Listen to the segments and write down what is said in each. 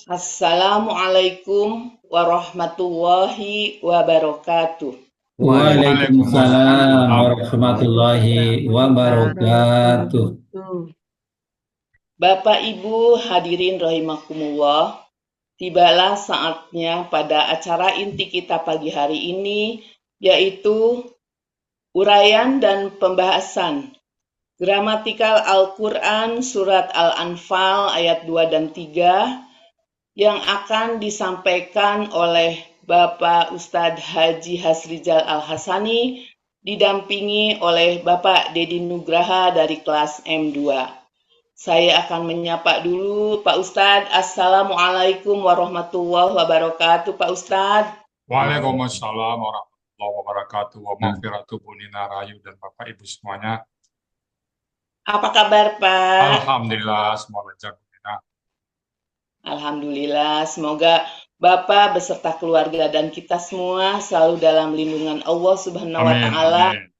Assalamualaikum warahmatullahi wabarakatuh. Waalaikumsalam Waalaikumsalam warahmatullahi warahmatullahi wabarakatuh. wabarakatuh. Bapak Ibu hadirin rahimakumullah, tibalah saatnya pada acara inti kita pagi hari ini, yaitu uraian dan pembahasan gramatikal Al-Quran Surat Al-Anfal ayat 2 dan 3 yang akan disampaikan oleh Bapak Ustadz Haji Hasrizal Al-Hasani didampingi oleh Bapak Dedi Nugraha dari kelas M2. Saya akan menyapa dulu Pak Ustadz. Assalamualaikum warahmatullahi wabarakatuh Pak Ustadz. Waalaikumsalam warahmatullahi wabarakatuh. Wa maghfiratu bunina rayu dan Bapak Ibu semuanya. Apa kabar Pak? Alhamdulillah semua lancar bunina. Alhamdulillah, semoga Bapak beserta keluarga dan kita semua selalu dalam lindungan Allah Subhanahu wa Amin, taala, amin.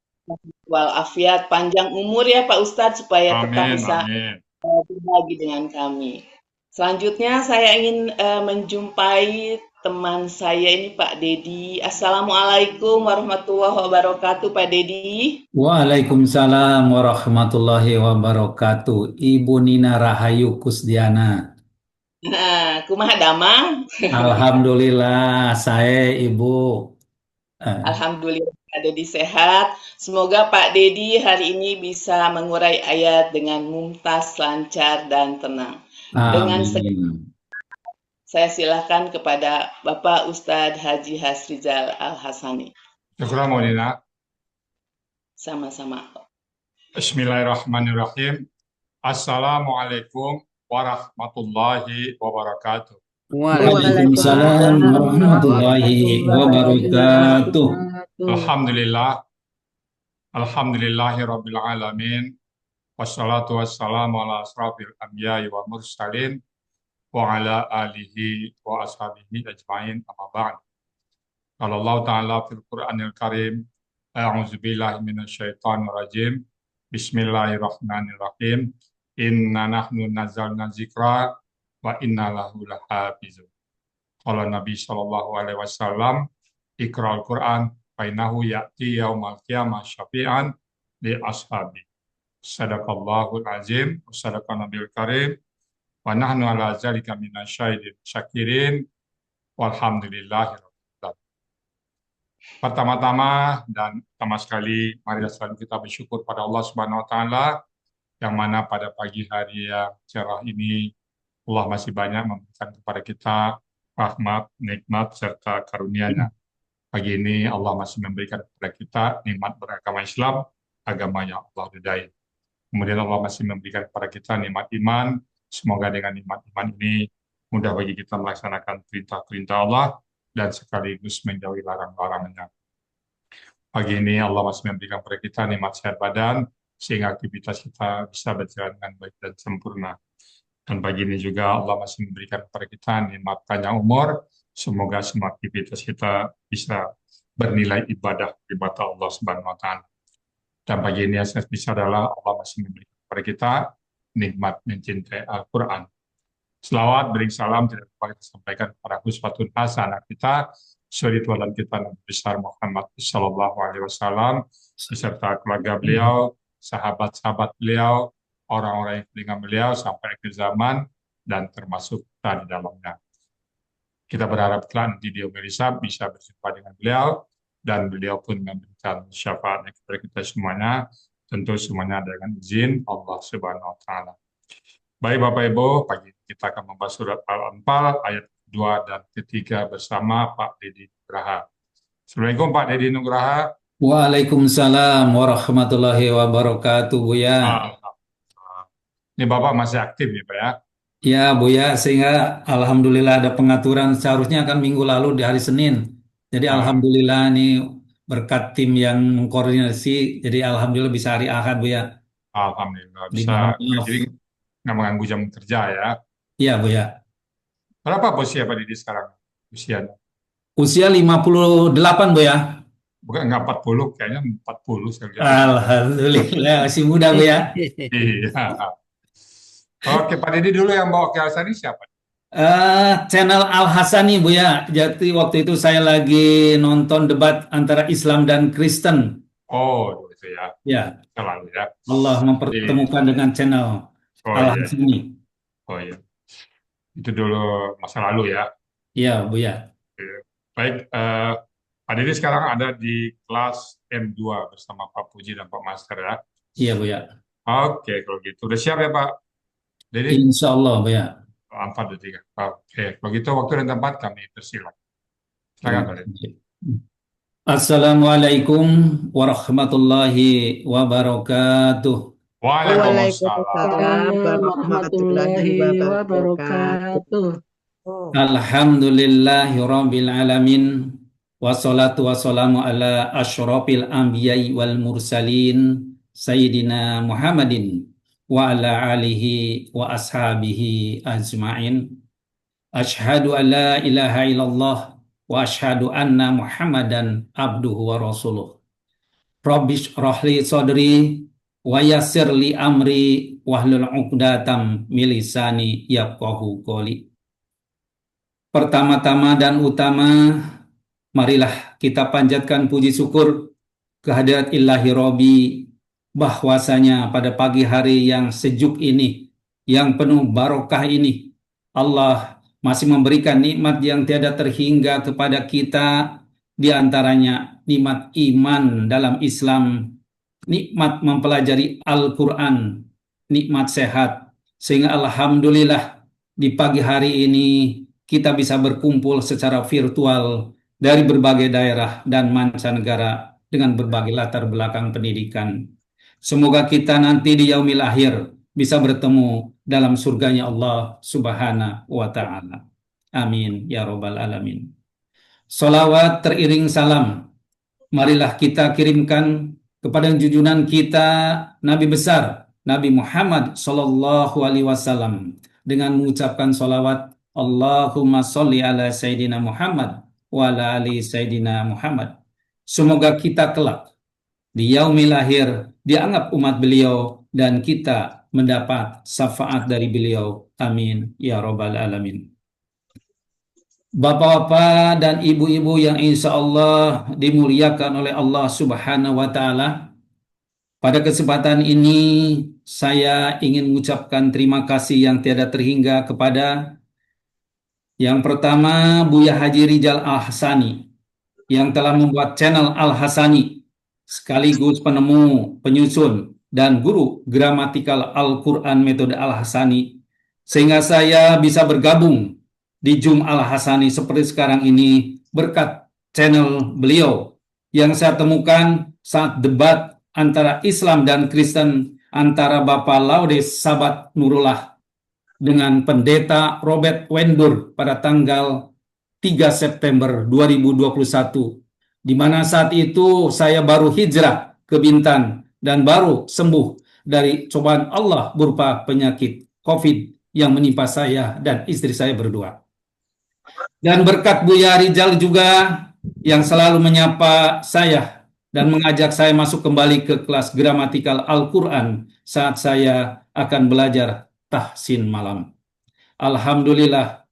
walafiat, panjang umur ya Pak Ustadz supaya tetap Amin, bisa amin. berbagi dengan kami. Selanjutnya saya ingin menjumpai teman saya ini Pak Dedi. Assalamualaikum warahmatullahi wabarakatuh Pak Dedi. Waalaikumsalam warahmatullahi wabarakatuh. Ibu Nina Rahayu Kusdiana. Nah, kumaha damang? Alhamdulillah, saya Ibu. Alhamdulillah Pak Dedi sehat. Semoga Pak Dedi hari ini bisa mengurai ayat dengan mumtaz, lancar, dan tenang. Dengan Amin. saya silakan kepada Bapak Ustadz Haji Hasrizal Al-Hasani. Syukur bunina. Sama-sama. Bismillahirrahmanirrahim. Assalamualaikum warahmatullahi wabarakatuh. Waalaikumsalam Waalaikumsalam warahmatullahi warahmatullahi wabarakatuh. wabarakatuh. Alhamdulillah. Alhamdulillahi rabbil alamin. Wassalatu wassalamu ala asrafil anbiya'i wa mursalin wa ala alihi wa ashabihi ajma'in amma ba'd. Qala Allah Ta'ala fil Qur'anil Karim, a'udzu billahi minasyaitonir rajim. Bismillahirrahmanirrahim. Inna nahnu nazzalna dzikra wa inna lahu lahafizun. Qala Nabi sallallahu alaihi wasallam, Iqra'ul Qur'an fa innahu ya'ti yaumal qiyamah syafi'an li ashabi. Sadaqallahul azim, wa sadaqa nabiyul karim, wa nahnu ala zalika minasyahidin syakirin, walhamdulillahi rabbil alamin. Pertama-tama dan pertama sekali, mari selalu kita bersyukur pada Allah Subhanahu wa taala yang mana pada pagi hari yang cerah ini Allah masih banyak memberikan kepada kita rahmat, nikmat serta karunia-Nya. Pagi ini Allah masih memberikan kepada kita nikmat beragama Islam, agama yang Allah ridai. Kemudian Allah masih memberikan kepada kita nikmat iman. Semoga dengan nikmat iman ini mudah bagi kita melaksanakan perintah-perintah Allah dan sekaligus menjauhi larang-larangannya. Pagi ini Allah masih memberikan kepada kita nikmat sehat badan sehingga aktivitas kita bisa berjalan dengan baik dan sempurna. Dan pagi ini juga Allah masih memberikan kepada kita nikmat panjang umur. Semoga semua aktivitas kita bisa bernilai ibadah di mata Allah Subhanahu wa taala. Dan pagi ini yang saya bisa adalah Allah masih memberikan kepada kita nikmat mencintai Al-Quran. Selawat, beri salam, tidak lupa kita sampaikan kepada uswatun hasanah kita, suri teladan kita Nabi besar Muhammad Sallallahu Alaihi Wasallam, beserta keluarga beliau, sahabat-sahabat beliau, orang-orang yang dengan beliau sampai akhir zaman, dan termasuk kita di dalamnya. Kita berharap kelak nanti di yaumil hisab bisa berjumpa dengan beliau, dan beliau pun memberikan syafaatnya kepada kita semuanya, tentu semuanya dengan izin Allah Subhanahu wa taala. Baik Bapak Ibu, pagi ini kita akan membahas surat Al-Anfal ayat 2 dan ketiga bersama Pak Dedi Nugraha. Assalamualaikum Pak Dedi Nugraha. Waalaikumsalam warahmatullahi wabarakatuh, Buya. Ini Bapak masih aktif ya Pak ya? Ya, Buya, sehingga alhamdulillah ada pengaturan seharusnya kan minggu lalu di hari Senin. Jadi alhamdulillah nih berkat tim yang mengkoordinasi, jadi alhamdulillah bisa hari Ahad, Buya. Alhamdulillah Jadi bisa. mohon maaf. Jadi nggak mengganggu jam kerja ya. Iya, Buya. Berapa usia Pak Dedi sekarang? Usianya? Usia 58, Buya. Bukan nggak 40, kayaknya 40 saya lihat. Alhamdulillah masih muda, Buya. Iya. Oke Pak Dedi dulu yang bawa ke Alsa ini siapa? Channel Al Hasani Bu ya. Jadi waktu itu saya lagi nonton debat antara Islam dan Kristen. Oh, gitu ya. Ya, Selalu ya. Allah Jadi, mempertemukan dengan channel oh Al iya, Hasani. oh iya. Itu dulu masa lalu ya. Ya Bu ya. Oke. Baik, Pak Dede sekarang ada di kelas M2 bersama Pak Puji dan Pak Master ya. Iya Bu ya. Oke, kalau gitu. Udah siap ya Pak Dede? Insya Allah Bu ya. 4, 2, 3. Oke, kalau gitu waktu dan tempat kami persilakan. Silakan Terima Pak Dede. kasih. Assalamualaikum warahmatullahi wabarakatuh. Waalaikumsalam. Waalaikumsalam warahmatullahi Warahmatullahi wabarakatuh. wabarakatuh. Alhamdulillahi rabbil alamin. Wassalatu wassalamu ala asyrafil anbiya'i wal mursalin Sayyidina Muhammadin wa ala alihi wa ashabihi ajma'in. Ashhadu an la ilaha illallah wa ashhadu anna Muhammadan abduhu wa rasuluh. Rabbish rahli sadri wa yassir li amri wahlul 'uqdatam min lisani yafqahu qawli. Pertama-tama dan utama, marilah kita panjatkan puji syukur kehadirat Ilahi Robi bahwasanya pada pagi hari yang sejuk ini, yang penuh barokah ini, Allah masih memberikan nikmat yang tiada terhingga kepada kita, di antaranya nikmat iman dalam Islam, nikmat mempelajari Al-Quran, nikmat sehat, sehingga Alhamdulillah di pagi hari ini kita bisa berkumpul secara virtual dari berbagai daerah dan mancanegara dengan berbagai latar belakang pendidikan. Semoga kita nanti di yaumil akhir bisa bertemu dalam surganya Allah Subhanahu wa Ta'ala. Amin ya Rabbal 'Alamin. Salawat teriring salam, marilah kita kirimkan kepada junjungan kita Nabi besar Nabi Muhammad Sallallahu Alaihi Wasallam dengan mengucapkan salawat Allahumma sholli ala Sayyidina Muhammad wa ala ali Sayyidina Muhammad. Semoga kita kelak di yaumil akhir dianggap umat beliau dan kita mendapat syafaat dari beliau. Amin ya Rabbal 'Alamin. Bapak-bapak dan ibu-ibu yang insya Allah dimuliakan oleh Allah Subhanahu wa Ta'ala, pada kesempatan ini saya ingin mengucapkan terima kasih yang tiada terhingga kepada yang pertama Buya Haji Rijal Al-Hasani yang telah membuat channel Al-Hasani sekaligus penemu, penyusun, dan guru gramatikal Al-Quran metode Al-Hasani, sehingga saya bisa bergabung di Zoom Al-Hasani seperti sekarang ini berkat channel beliau yang saya temukan saat debat antara Islam dan Kristen antara Bapak Laudes Sabat Nurullah dengan Pendeta Robert Wendur pada tanggal 3 September 2021, di mana saat itu saya baru hijrah ke Bintan dan baru sembuh dari cobaan Allah berupa penyakit COVID yang menimpa saya dan istri saya berdua. Dan berkat Buya Rijal juga yang selalu menyapa saya dan mengajak saya masuk kembali ke kelas gramatikal Al-Quran saat saya akan belajar tahsin malam. Alhamdulillah,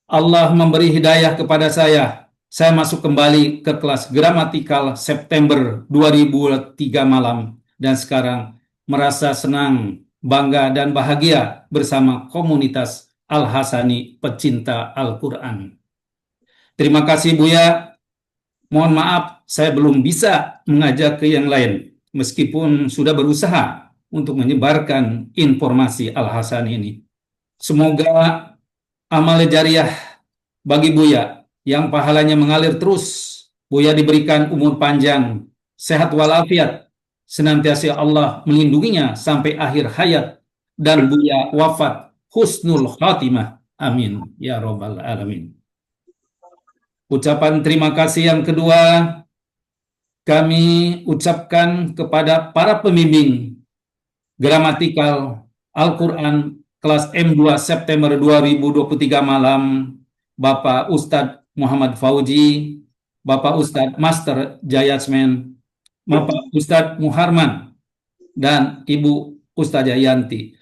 Allah memberi hidayah kepada saya. Saya masuk kembali ke kelas gramatikal September 2003 malam dan sekarang merasa senang, bangga, dan bahagia bersama komunitas Al-Hasani pecinta Al-Quran. Terima kasih Buya. Mohon maaf, saya belum bisa mengajak ke yang lain, meskipun sudah berusaha untuk menyebarkan informasi Al-Hasani ini. Semoga amal jariah bagi Buya yang pahalanya mengalir terus. Buya diberikan umur panjang, sehat walafiat, senantiasa Allah melindunginya sampai akhir hayat, dan Buya wafat husnul khatimah. Amin ya Rabbal 'Alamin. Ucapan terima kasih yang kedua kami ucapkan kepada para pembimbing gramatikal Al-Quran kelas M2 September 2023 malam, Bapak Ustadz Muhammad Fauji, Bapak Ustadz Master Jayasmen, Bapak Ustadz Muharman, dan Ibu Ustadzah Yanti.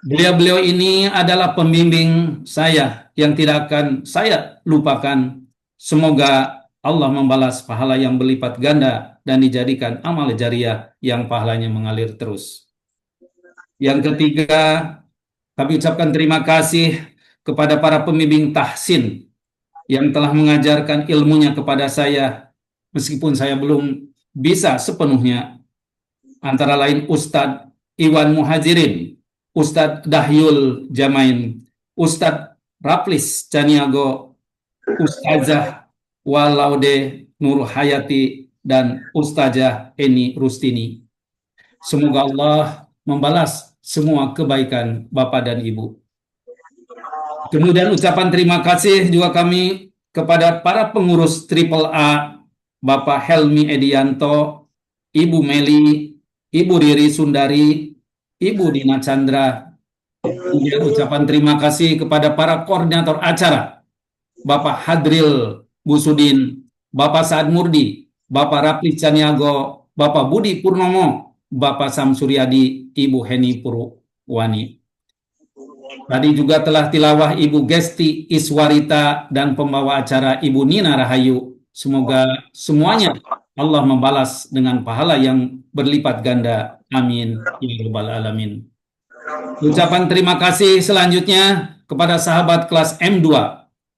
Beliau-beliau ini adalah pembimbing saya yang tidak akan saya lupakan. Semoga Allah membalas pahala yang berlipat ganda dan dijadikan amal jariah yang pahalanya mengalir terus. Yang ketiga, kami ucapkan terima kasih kepada para pembimbing tahsin yang telah mengajarkan ilmunya kepada saya, meskipun saya belum bisa sepenuhnya. Antara lain Ustadz Iwan Muhajirin, Ustadz Dahyul Jamain, Ustadz Raplis Caniago, Ustazah Walaude Nur Hayati, dan Ustazah Eni Rustini. Semoga Allah membalas semua kebaikan Bapak dan Ibu. Kemudian ucapan terima kasih juga kami kepada para pengurus Triple A, Bapak Helmi Edianto, Ibu Meli, Ibu Riri Sundari, Ibu Dina Chandra. Kemudian ucapan terima kasih kepada para koordinator acara, Bapak Hadril Busudin, Bapak Saad Murdi, Bapak Rapli Caniago, Bapak Budi Purnomo, Bapak Samsuryadi, Ibu Heni Purwani. Tadi juga telah tilawah Ibu Gesti Iswarita dan pembawa acara Ibu Nina Rahayu. Semoga semuanya Allah membalas dengan pahala yang berlipat ganda. Amin. Ya Rabbal Alamin. Ucapan terima kasih selanjutnya kepada sahabat kelas M2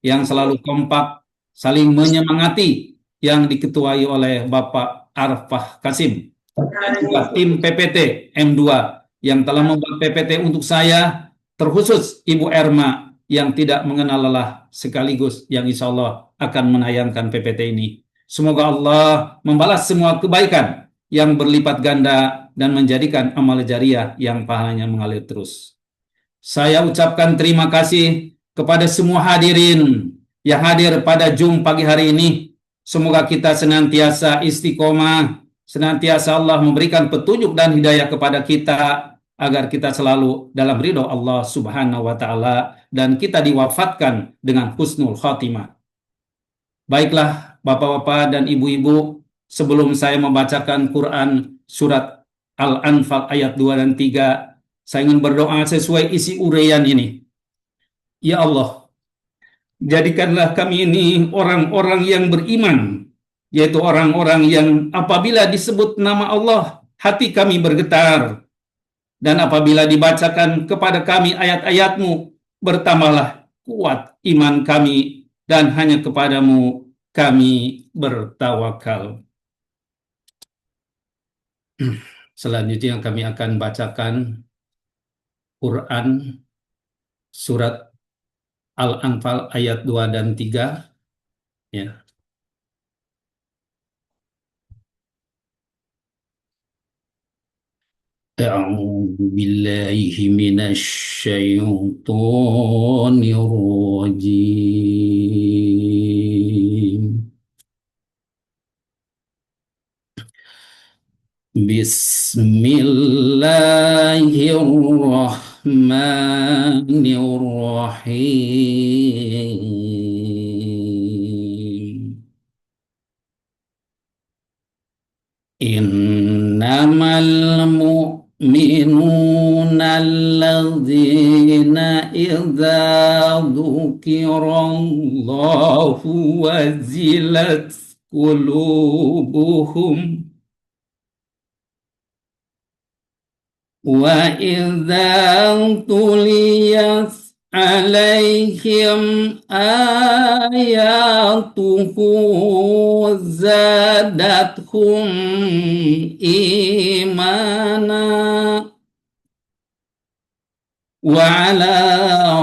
yang selalu kompak, saling menyemangati, yang diketuai oleh Bapak Arfah Kasim. Dan juga tim PPT M2 yang telah membuat PPT untuk saya, terkhusus Ibu Erma yang tidak mengenal lelah, sekaligus yang insya Allah akan menayangkan PPT ini. Semoga Allah membalas semua kebaikan yang berlipat ganda dan menjadikan amal jariah yang pahalanya mengalir terus. Saya ucapkan terima kasih kepada semua hadirin yang hadir pada Jum pagi hari ini. Semoga kita senantiasa istiqomah, senantiasa Allah memberikan petunjuk dan hidayah kepada kita, agar kita selalu dalam ridho Allah Subhanahu wa Ta'ala, dan kita diwafatkan dengan husnul khatimah. Baiklah, Bapak-bapak dan Ibu-ibu, sebelum saya membacakan Quran surat Al-Anfal ayat 2 dan 3, saya ingin berdoa sesuai isi uraian ini. Ya Allah, jadikanlah kami ini orang-orang yang beriman, yaitu orang-orang yang apabila disebut nama Allah, hati kami bergetar, dan apabila dibacakan kepada kami ayat-ayat-Mu, bertambahlah kuat iman kami, dan hanya kepadamu kami bertawakal. Selanjutnya kami akan bacakan Quran surat Al-Anfal ayat 2 dan 3. Ya. أعوذ بالله من الشيطان الرجيم. بسم الله الرحمن الرحيم. إنما المؤمنون الذين إذا ذكر الله وجلت قلوبهم وإذا تليت عليهم آياته زادتهم إيمانا وعلى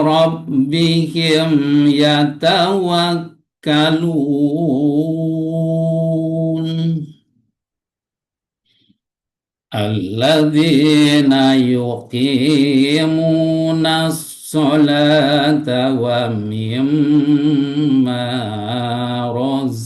ربهم يتوكلون. الذين يقيمون الصلاة ومما رزقناهم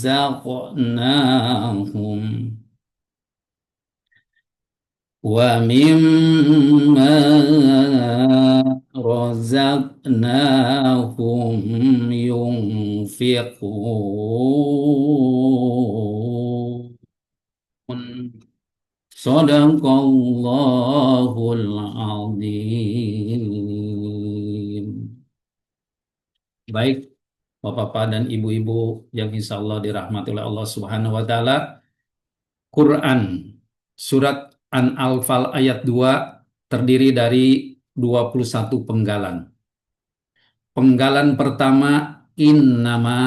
ينفقون. Sadaqallahul azim. Baik, Bapak-bapak dan ibu-ibu yang insya Allah dirahmati oleh Allah Subhanahu wa Ta'ala, Quran surat An-Anfal ayat 2 terdiri dari 21 penggalan. Penggalan pertama innama,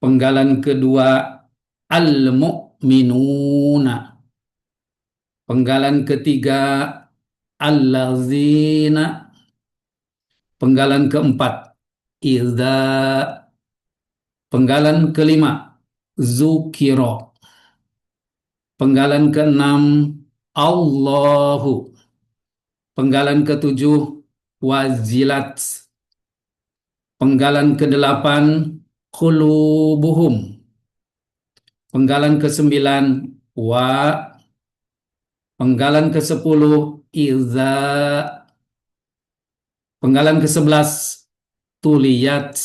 penggalan kedua al-mu'minuna, penggalan ketiga allazina, penggalan keempat idza, penggalan kelima zukiro, penggalan keenam Allahu, penggalan ketujuh wazilat, penggalan kedelapan qulubuhum, penggalan ke-9 wa, penggalan ke-10 iza, penggalan ke-11 tuliyat,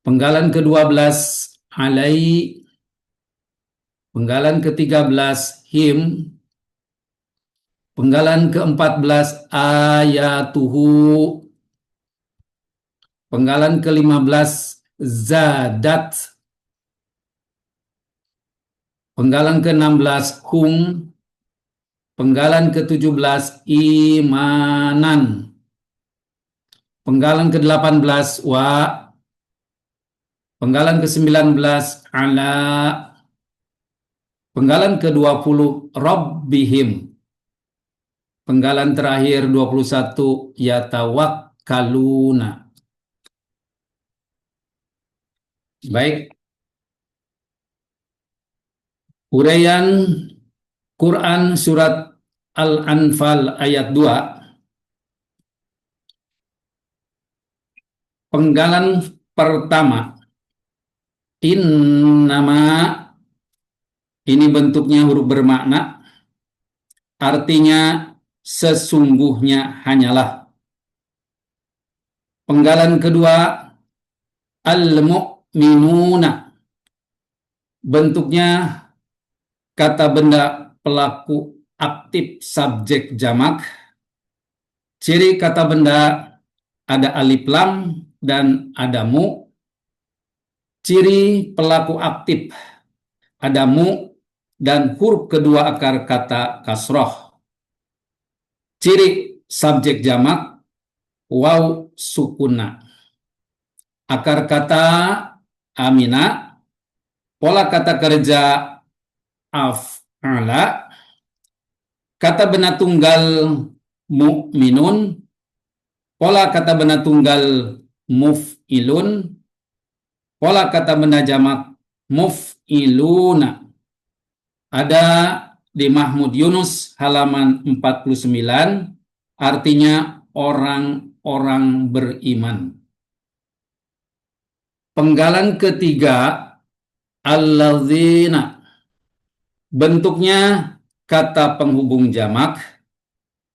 penggalan ke-12 alai, penggalan ke-13 him, penggalan ke-14 ayatuhu, penggalan ke-15 zadat, penggalan ke-16 hum, penggalan ke-17 imanan, penggalan ke-18 wa, penggalan ke-19 ala, penggalan ke-20 rabbihim, penggalan terakhir 21 yatawakkaluna. Baik, uraian Quran surat Al-Anfal ayat 2, penggalan pertama innama, ini bentuknya huruf bermakna, artinya sesungguhnya hanyalah. Penggalan kedua al-mu'minuna, bentuknya kata benda pelaku aktif subjek jamak. Ciri kata benda ada alif lam dan ada mu. Ciri pelaku aktif ada mu dan huruf kedua akar kata kasroh. Ciri subjek jamak waw sukuna. Akar kata amina. Pola kata kerja af'ala. Kata benda tunggal mu'minun. Pola kata benda tunggal muf'ilun. Pola kata benda jamak muf'iluna. Ada di Mahmud Yunus halaman 49, artinya orang-orang beriman. Penggalan ketiga allazina, bentuknya kata penghubung jamak,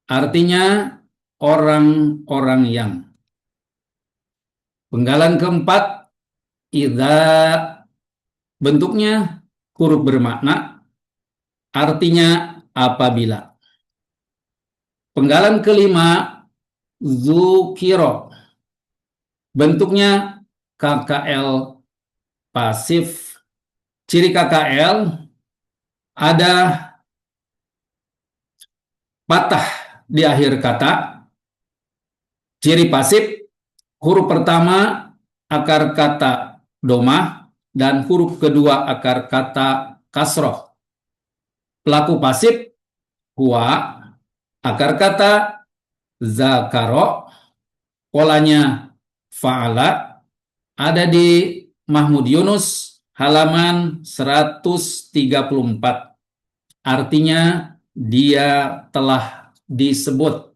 artinya orang-orang yang. Penggalan keempat idza, bentuknya huruf bermakna, artinya apabila. Penggalan kelima zukiro, bentuknya KKL pasif. Ciri KKL ada patah di akhir kata. Ciri pasif, huruf pertama akar kata domah dan huruf kedua akar kata kasroh. Pelaku pasif huwa, akar kata zakaro, polanya fa'ala, ada di Mahmud Yunus halaman 134. Artinya dia telah disebut.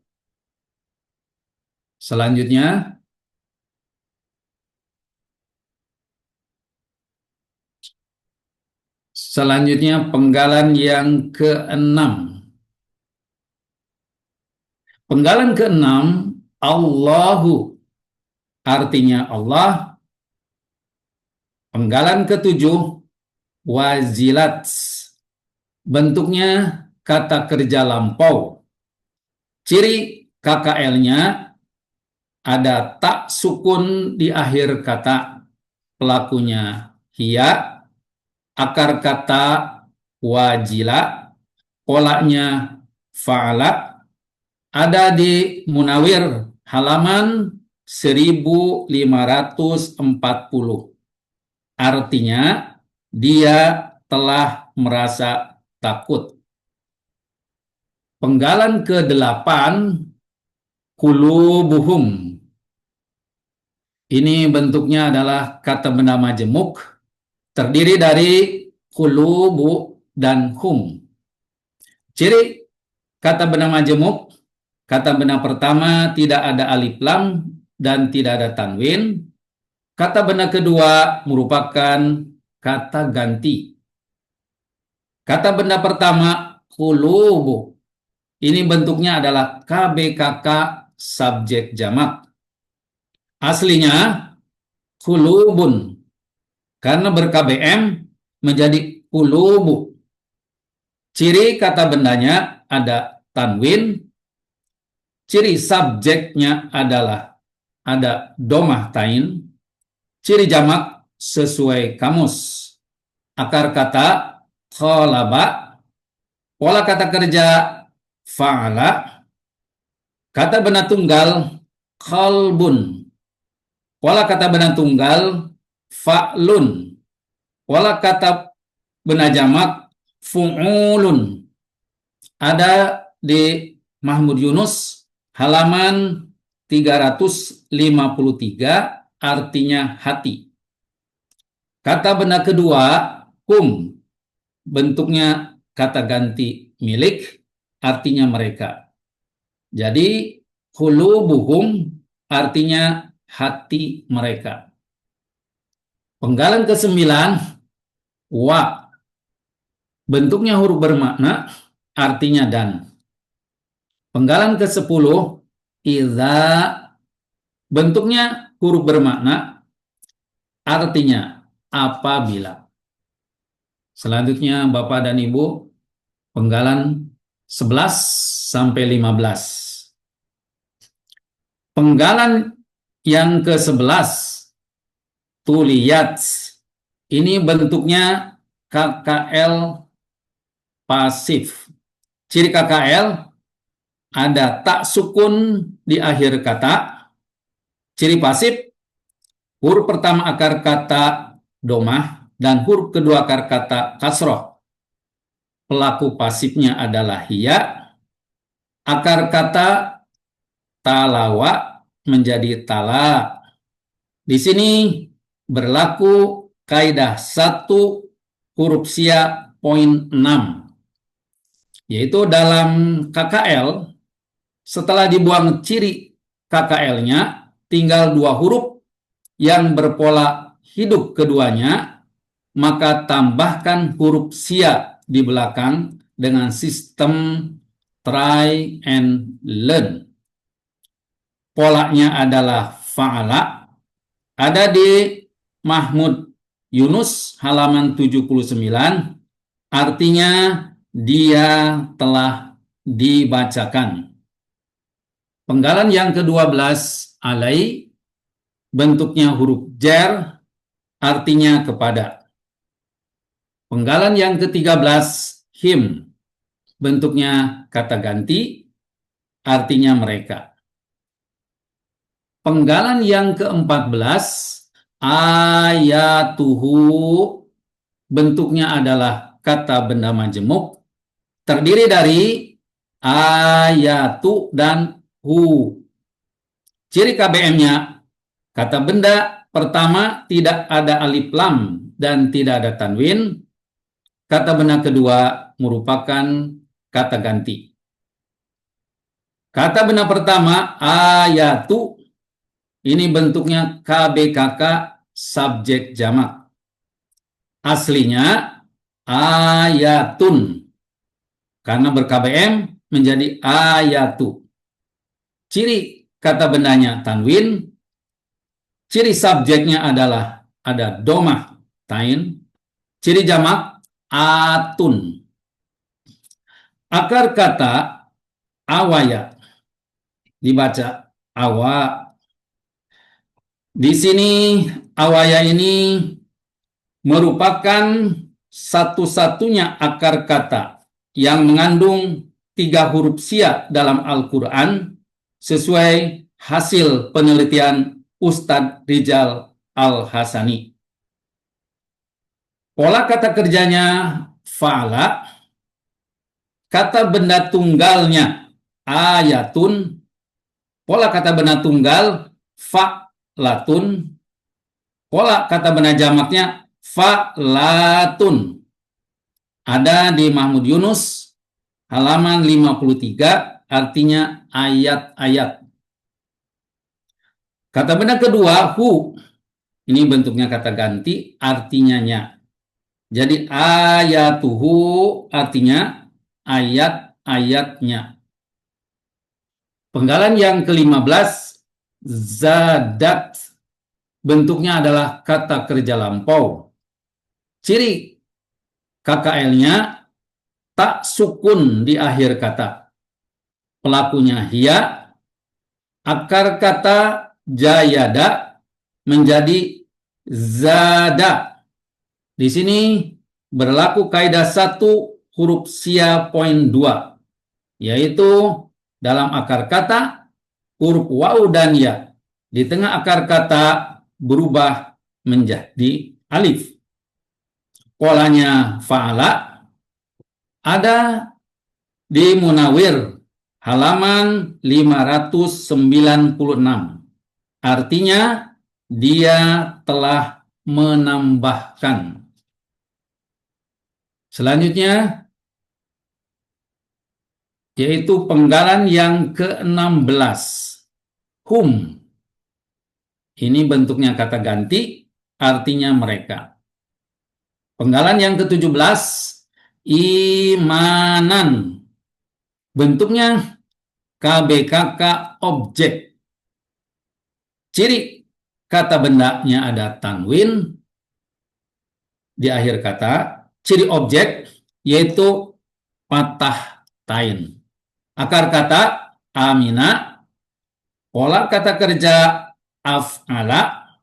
Selanjutnya penggalan yang keenam. Penggalan keenam Allahu, artinya Allah. Penggalan ketujuh wazilat, bentuknya kata kerja lampau. Ciri KKL-nya ada tak sukun di akhir kata, pelakunya hiya, akar kata wajila, polanya fa'ala, ada di Munawir halaman 1540. Artinya, dia telah merasa takut. Penggalan ke-8, kulubuhum. Ini bentuknya adalah kata benda majemuk, terdiri dari kulubu dan hum. Ciri kata benda majemuk, kata benda pertama tidak ada alif lam dan tidak ada tanwin. Kata benda kedua merupakan kata ganti. Kata benda pertama, kulubu. Ini bentuknya adalah KBKK subjek jamak. Aslinya kulubun. Karena ber-KBM menjadi kulubu. Ciri kata bendanya ada tanwin. Ciri subjeknya adalah ada domah tain. Ciri jamak sesuai kamus. Akar kata kholaba. Pola kata kerja fa'ala. Kata benda tunggal khalbun. Pola kata benda tunggal fa'lun. Pola kata benda jamak fu'ulun. Ada di Mahmud Yunus halaman 353, artinya hati. Kata benda kedua hum, bentuknya kata ganti milik, artinya mereka. Jadi qulubuhum artinya hati mereka. Penggalan ke-9, wa, bentuknya huruf bermakna, artinya dan. Penggalan ke-10, idza, bentuknya huruf bermakna, artinya apabila. Selanjutnya Bapak dan Ibu, penggalan 11 sampai 15. Penggalan yang ke-11, tuliyat. Ini bentuknya KKL pasif. Ciri KKL ada tak sukun di akhir kata. Ciri pasif, huruf pertama akar kata domah dan huruf kedua akar kata kasroh. Pelaku pasifnya adalah hiya. Akar kata talawa menjadi tala. Di sini berlaku kaidah 1 huruf sia poin 6. Yaitu dalam KKL, setelah dibuang ciri KKL-nya, tinggal 2 huruf yang berpola hidup keduanya, maka tambahkan huruf sia di belakang dengan sistem try and learn. Polanya adalah fa'ala. Ada di Mahmud Yunus halaman 79. Artinya dia telah dibacakan. Penggalan yang ke-12, alai, bentuknya huruf jar, artinya kepada. Penggalan yang ke-13, him, bentuknya kata ganti, artinya mereka. Penggalan yang ke-14, ayatuhu, bentuknya adalah kata benda majemuk, terdiri dari ayatu dan hu. Ciri KBM-nya, kata benda pertama tidak ada alif lam dan tidak ada tanwin. Kata benda kedua merupakan kata ganti. Kata benda pertama, ayatu, ini bentuknya KBKK subjek jamak. Aslinya ayatun. Karena ber-KBM menjadi ayatu. Ciri kata bendanya tanwin. Ciri subjeknya adalah ada domah tain. Ciri jamak atun. Akar kata awaya dibaca awa. Di sini awaya ini merupakan satu-satunya akar kata yang mengandung 3 huruf sia dalam Al-Quran sesuai hasil penelitian Ustadz Rijal Al-Hasani. Pola kata kerjanya fa'ala, kata benda tunggalnya ayatun, pola kata benda tunggal fa'latun, pola kata benda jamaknya fa'latun. Ada di Mahmud Yunus halaman 53, artinya ayat-ayat. Kata benda kedua hu, ini bentuknya kata ganti, artinya nya. Jadi ayatuhu artinya ayat-ayatnya. Penggalan yang ke-15 zadat, bentuknya adalah kata kerja lampau. Ciri KKL-nya tak sukun di akhir kata. Pelakunya hiya, akar kata jayada menjadi zada. Di sini berlaku kaidah 1 huruf sia poin 2, yaitu dalam akar kata huruf waw dan ya di tengah akar kata berubah menjadi alif. Polanya fa'ala ada di Munawir halaman 596. Artinya dia telah menambahkan. Selanjutnya yaitu penggalan yang ke-16 hum. Ini bentuknya kata ganti, artinya mereka. Penggalan yang ke-17 imanan, bentuknya KBKK objek. Ciri kata bendanya ada tanwin di akhir kata. Ciri objek yaitu patah tain. Akar kata amina, pola kata kerja af'ala,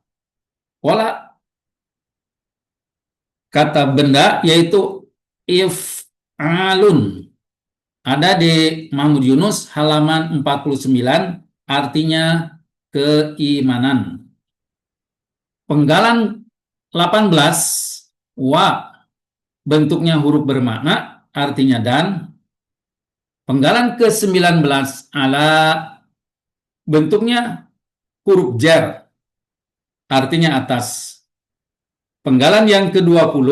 pola kata benda yaitu if'alun. Ada di Mahmud Yunus halaman 49, artinya keimanan. Penggalan 18 wa, bentuknya huruf bermakna, artinya dan. Penggalan ke-19 ala, bentuknya huruf jar, artinya atas. Penggalan yang ke-20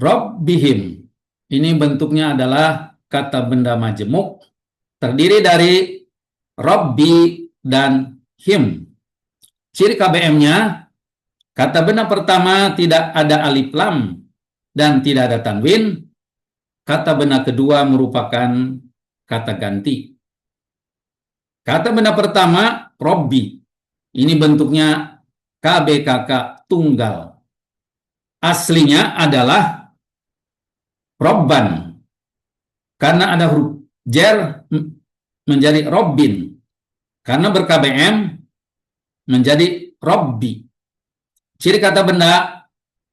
rabbihim, ini bentuknya adalah kata benda majemuk, terdiri dari rabbi dan him. Ciri KBM-nya, kata benda pertama tidak ada alif lam dan tidak ada tanwin. Kata benda kedua merupakan kata ganti. Kata benda pertama, Robbi. Ini bentuknya KBKK tunggal. Aslinya adalah Robban. Karena ada huruf jer menjadi Robbin. Karena ber-KBM menjadi Robbi. Ciri kata benda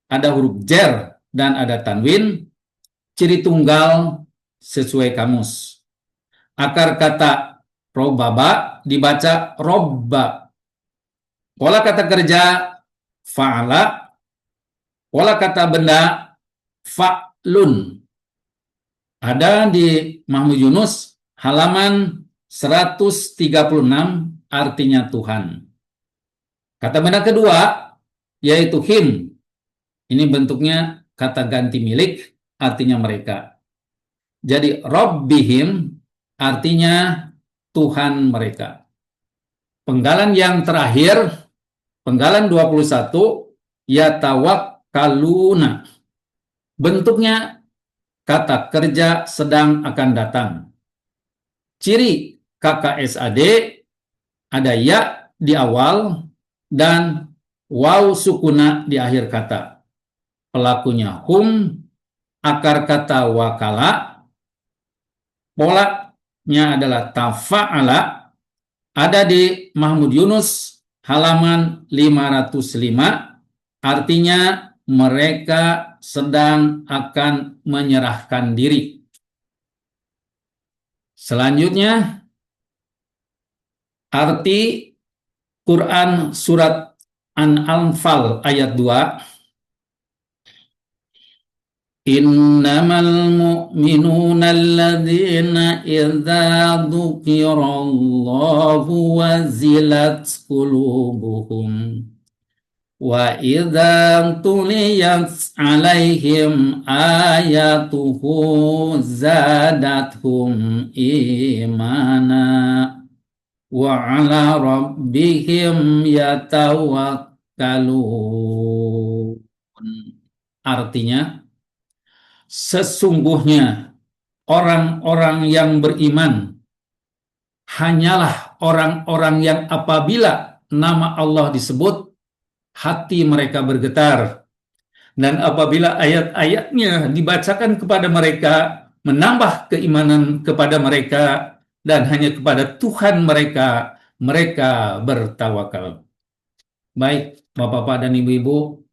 ada huruf jer dan ada tanwin. Ciri tunggal sesuai kamus. Akar kata robaba dibaca robba. Pola kata kerja fa'ala. Pola kata benda fa'lun. Ada di Mahmud Yunus halaman 136, artinya Tuhan. Kata benda kedua yaitu him. Ini bentuknya kata ganti milik, artinya mereka. Jadi Rabbihim artinya Tuhan mereka. Penggalan yang terakhir, penggalan 21, yatawakkaluna. Bentuknya kata kerja sedang akan datang. Ciri KKSAD ada ya di awal dan waw sukuna di akhir kata. Pelakunya hum, akar kata wakala, polanya adalah tafa'ala. Ada di Mahmud Yunus halaman 505, artinya mereka sedang akan menyerahkan diri. Selanjutnya, arti Quran surat An-Anfal ayat 2, Innamal mu'minuna alladzina idza dzukirallahu wazilat qulubuhum wa idza tuliyat alaihim ayatuhu zadathum imana wa ala rabbihim yatawakkalun. Artinya, sesungguhnya orang-orang yang beriman hanyalah orang-orang yang apabila nama Allah disebut, hati mereka bergetar. Dan apabila ayat-ayatnya dibacakan kepada mereka, menambah keimanan kepada mereka, dan hanya kepada Tuhan mereka bertawakal. Baik, Bapak-Bapak dan Ibu-Ibu,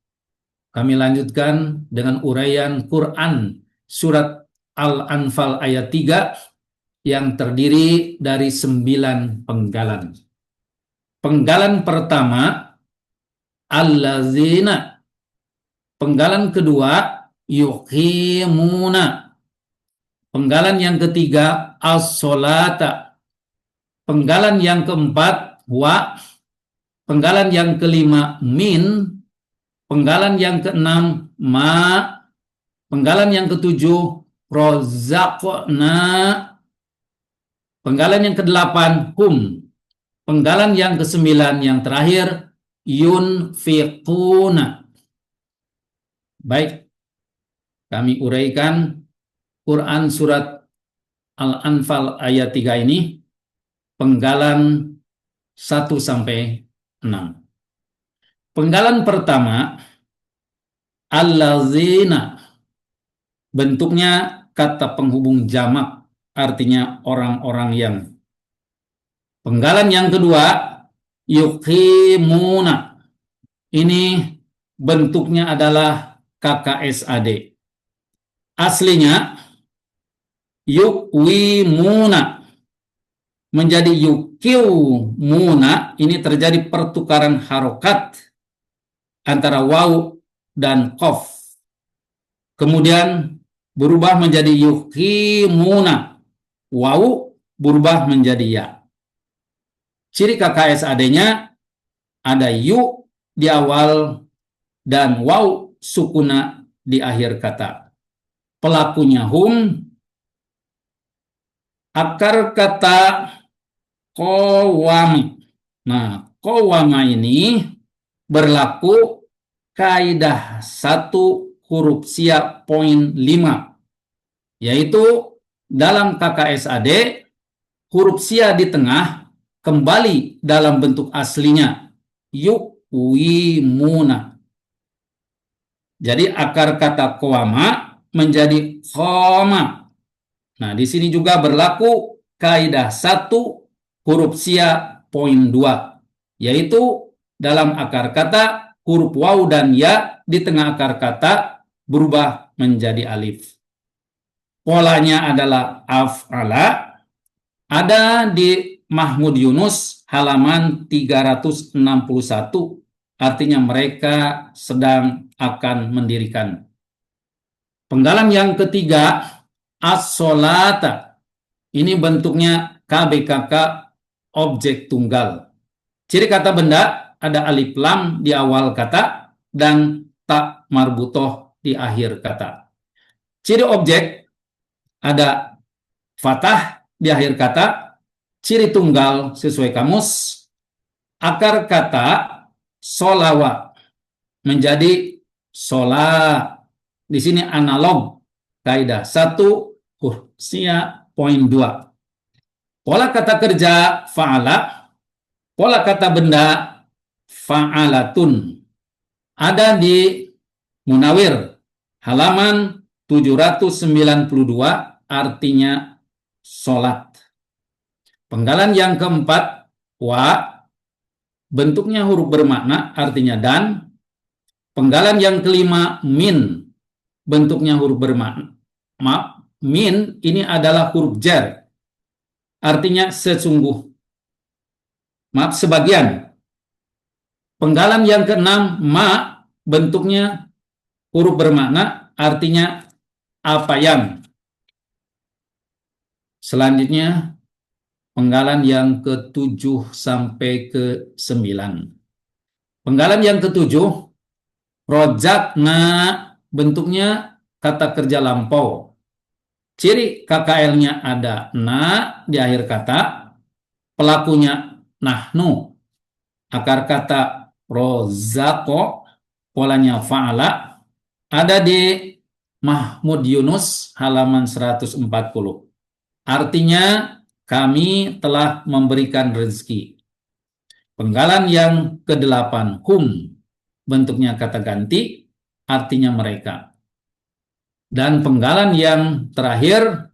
kami lanjutkan dengan uraian Quran surat Al-Anfal ayat 3 yang terdiri dari 9 penggalan. Penggalan pertama, allazina. Penggalan kedua, yuqimuna. Penggalan yang ketiga, as-solata. Penggalan yang keempat, wa. Penggalan yang kelima, min. Penggalan yang keenam, ma. Penggalan yang ketujuh, rozaqna. Penggalan yang kedelapan, hum. Penggalan yang kesembilan, yang terakhir, yunfiquna. Baik, kami uraikan Quran surat Al-Anfal ayat 3 ini, penggalan 1 sampai 6. Penggalan pertama, allazina, bentuknya kata penghubung jamak, artinya orang-orang yang. Penggalan yang kedua, yuqimuna, ini bentuknya adalah KKSAD. Aslinya yuqwimuna menjadi yuqiwmuna, ini terjadi pertukaran harokat antara waw dan qaf. Kemudian berubah menjadi yuqimuna. Waw berubah menjadi ya. Ciri KKSAD-nya ada yu di awal dan waw sukuna di akhir kata. Pelakunya hum. Akar kata qawama. Nah, qawama ini berlaku kaidah 1 huruf sia poin 5, yaitu dalam KKSAD huruf sia di tengah kembali dalam bentuk aslinya yuqwimuna. Jadi akar kata qawama menjadi qama. Nah, di sini juga berlaku kaidah 1 huruf sia poin 2, yaitu dalam akar kata huruf waw dan ya di tengah akar kata berubah menjadi alif. Polanya adalah af'ala. Ada di Mahmud Yunus halaman 361, artinya mereka sedang akan mendirikan. Penggalan yang ketiga, as-solata. Ini bentuknya KBKK objek tunggal. Ciri kata benda ada alif lam di awal kata dan tak marbutoh di akhir kata. Ciri objek ada fathah di akhir kata. Ciri tunggal sesuai kamus, akar kata solawa menjadi sola. Di sini analog kaidah 1 huruf sia poin 2. Pola kata kerja fa'ala. Pola kata benda fa'alatun. Ada di Munawir halaman 792, artinya sholat. Penggalan yang keempat, wa. bentuknya huruf bermakna, artinya dan. Penggalan yang kelima, min, bentuknya huruf bermakna. Min ini adalah huruf jar, artinya sesungguh. Sebagian. Penggalan yang keenam, ma, bentuknya huruf bermakna, artinya apa yang. Selanjutnya, penggalan yang ke-7 sampai ke-9. Penggalan yang ke-7, rojakna, bentuknya kata kerja lampau. Ciri KKL-nya ada na di akhir kata, pelakunya nahnu, akar kata rozako, polanya fa'ala, ada di Mahmud Yunus halaman 140. Artinya kami telah memberikan rezeki. Penggalan yang ke-8, hum, bentuknya kata ganti, artinya mereka. Dan penggalan yang terakhir,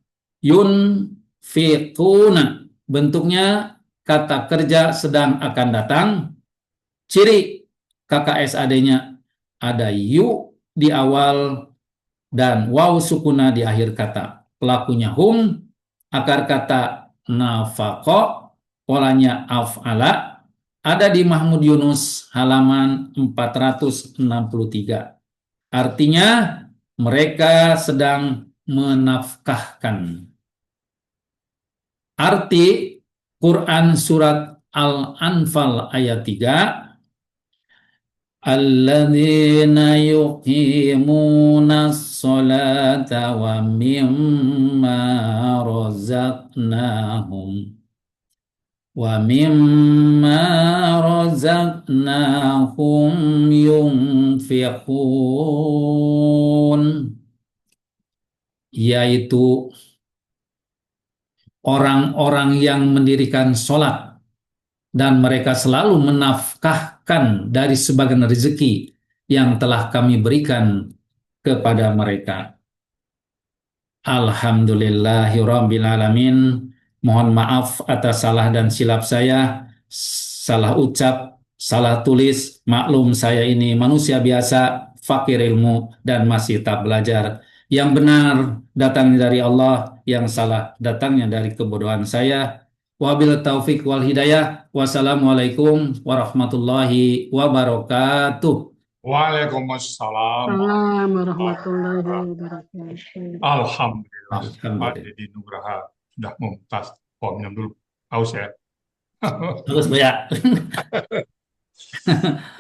yunfiquna, bentuknya kata kerja sedang akan datang. Ciri KKSAD-nya ada yu di awal dan waw sukuna di akhir kata. Pelakunya hum, akar kata nafaqo, polanya af'ala, ada di Mahmud Yunus halaman 463. Artinya mereka sedang menafkahkan. Arti Quran surat Al-Anfal ayat 3, alladzina yuqimunas sholata wa mimma razaqnahum yunfiqun, yaitu orang-orang yang mendirikan sholat dan mereka selalu menafkahkan dari sebagian rezeki yang telah kami berikan kepada mereka. Alhamdulillahirabbil alamin. Mohon maaf atas salah dan silap saya, salah ucap, salah tulis. Maklum saya ini manusia biasa, fakir ilmu dan masih tak belajar. Yang benar datangnya dari Allah, yang salah datangnya dari kebodohan saya. Wabil taufik wal hidayah. Wassalamualaikum warahmatullahi wabarakatuh. Waalaikumsalam. Salam warahmatullahi wabarakatuh. Alhamdulillah, Pak Alhamdulillah. Dedi Nugraha sudah mumtaz. Oh, minum dulu. Haus ya. Terus Bu ya.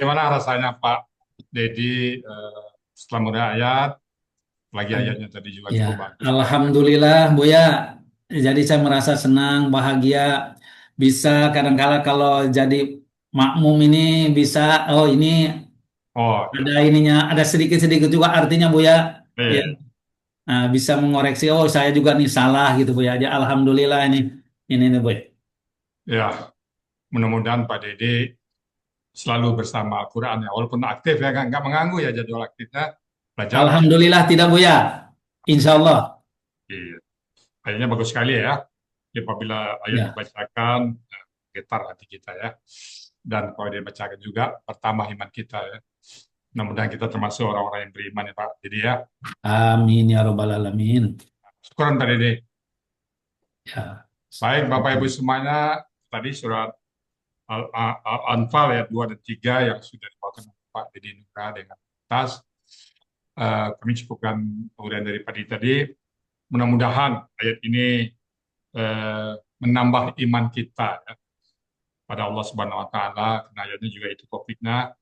Gimana rasanya Pak Dedi setelah mulai ayat, lagi ayatnya tadi juga cukup Ya, bagus. alhamdulillah Bu ya. Jadi saya merasa senang, bahagia, bisa kadang-kala kalau jadi makmum ini bisa, oh ini Oh, ada ininya, ada sedikit-sedikit juga artinya Bu ya. Ya, iya. nah, bisa mengoreksi, oh saya juga nih salah gitu Bu ya. Jadi alhamdulillah ini nih Bu ya. Ya, mudah-mudahan Pak Dedi selalu bersama Al-Quran ya, walaupun aktif ya, nggak mengganggu ya jadwal aktifnya, belajar. Alhamdulillah tidak Bu ya. Insya Allah. Iya. Ayatnya bagus sekali ya. Jadi apabila ayat Ya. dibacakan, getar hati kita ya. Dan kalau dia bacakan juga, bertambah iman kita ya. Mudah-mudahan kita termasuk orang-orang yang beriman ya Pak. Jadi ya, Amin ya robbal alamin. syukuran Pak Dede. Ya. Baik Bapak Ibu semuanya, tadi surat Al-Anfal ayat 2 dan 3 yang sudah dibawakan oleh Pak Dedi Nugraha dengan tuntas. Kami cukupkan kemudian dari Pak Dedi tadi. Mudah-mudahan ayat ini menambah iman kita ya, pada Allah Subhanahu Wa Taala. Karena ayatnya juga itu topiknya.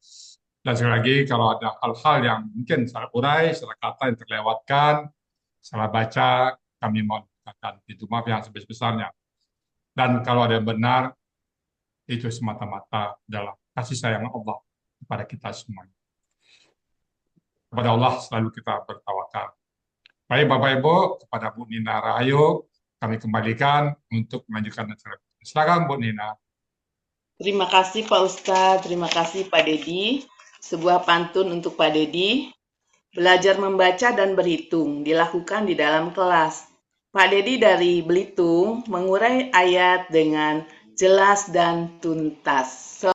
Dan sekali lagi kalau ada hal-hal yang mungkin salah urai, salah kata yang terlewatkan, salah baca, kami mohon pintu maaf yang sebesar-besarnya. Dan kalau ada yang benar, itu semata-mata adalah kasih sayang Allah kepada kita semuanya. Kepada Allah selalu kita bertawakal. Baik Bapak Ibu, kepada Bu Nina Rahayu, kami kembalikan untuk melanjutkan acara. Silakan Bu Nina. Terima kasih Pak Ustadz, terima kasih Pak Dedi. Sebuah pantun untuk Pak Dedi. Belajar membaca dan berhitung dilakukan di dalam kelas. Pak Dedi dari Belitung mengurai ayat dengan jelas dan tuntas.